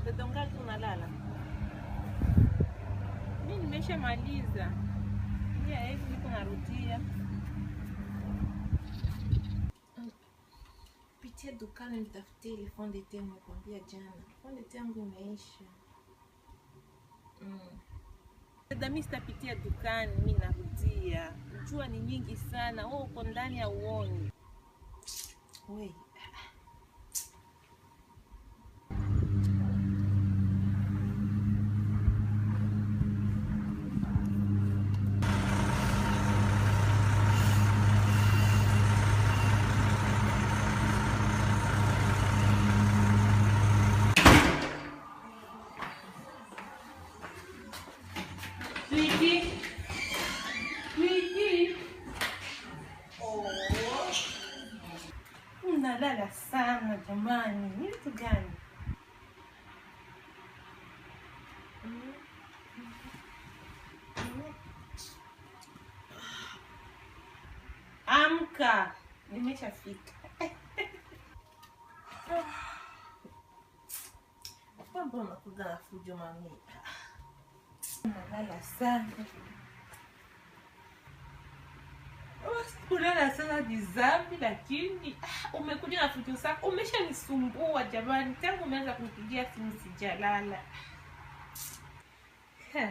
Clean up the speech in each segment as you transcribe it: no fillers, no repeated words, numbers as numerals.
Dada ngapi unalala? Mimi nimeshamaliza. Hivi niko narudia. Pitia dukani nitafutie ile fond de teint nimekwambia jana. Fond de teint yangu imeisha. Dada mimi sitapitia dukani, mimi narudia. Jua ni nyingi sana. Wewe uko ndani ya uoni. Wewe unalala sana jamani. Ni kitu gani? Amka, nimeshafika. Mbona unakuja na fujo mami? Unalala sana. Kulala sana ni dhambi, lakini umekuja na fujo zako. Umeshanisumbua jamani. Tangu umeanza kunipigia simu sijalala.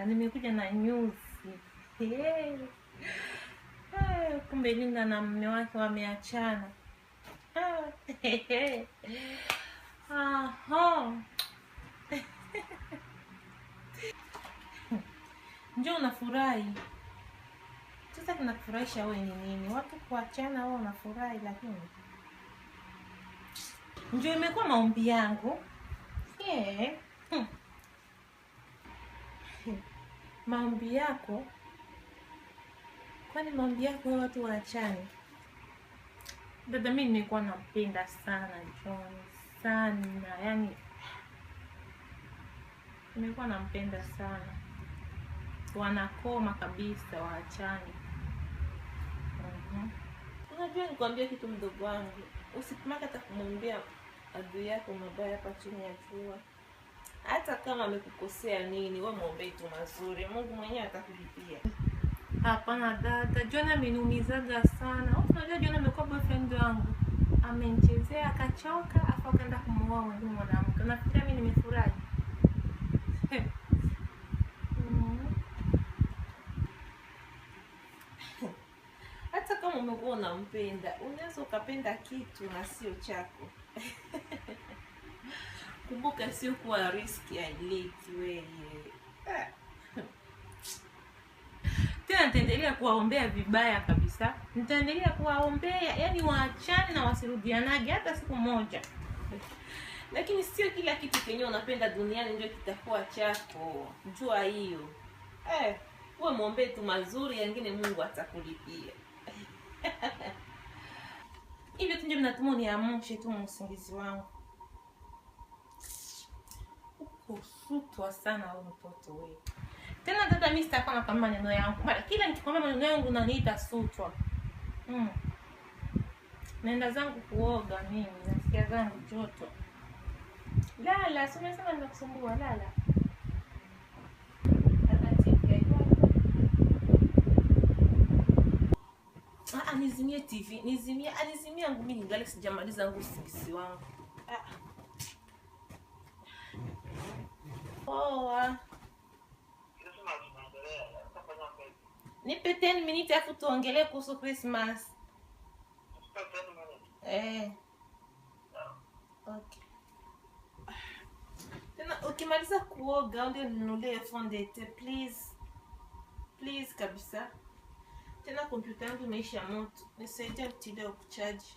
Nimekuja na nyusi. Kumbe Linda na mume wake wameachana. Njoo unafurahi. Sasa kinakufurahisha wewe ni nini? Watu kuachana wao wanafurahi, lakini njoo imekuwa maombi yangu. Maombi yako? Kwani maombi yako watu waachane? Dada mimi nilikuwa nampenda sana John sana, yani nilikuwa nampenda sana. Wanakoma kabisa waachane. Unajua nikwambia kitu mdogo wangu, usipimaka hata kumwambia adui yako mabaya hapa chini ya jua. Hata kama amekukosea nini, wewe muombe tu mazuri, Mungu mwenyewe atakulipia. Hapana dada, John ameniumizaga sana. Unajua John amekuwa boyfriend wangu. Amenichezea akachoka, afa akaenda kumuoa mwingine mwanamke. Nafikiria mimi nimefurahi. Hata kama umekuwa unampenda, unaweza ukapenda kitu na sio chako. Kumbuka sio kuwa riski haileti wewe. Tena nitaendelea kuwaombea vibaya kabisa. Nitaendelea kuwaombea, yani waachane na wasirudianage hata siku moja. Lakini sio kila kitu kenye unapenda duniani ndio kitakuwa chako. Jua hiyo. Wewe muombe tu mazuri, yengine Mungu atakulipia. Hivyo tu ndio mnatumwa niamshe tu msingizi wangu. Uko sutwa sana wewe mtoto wewe. Tena dada mimi sitakuwa kama maneno yangu. Mara kila nikikwambia maneno yangu unaniita sutwa. Naenda zangu kuoga mimi, nasikia zangu joto. Lala, si umesema ninakusumbua, lala. Nizimie TV, nizimie yangu mimi ningali sijamaliza yangu usingizi wangu. Nipe 10 minutes afu tuongelee kuhusu Christmas. Okay. Tena ukimaliza kuoga ndio ninunulie fond de teint please. Please kabisa. Tena kompyuta yangu imeisha moto. Nisaidie utilie kuchaji.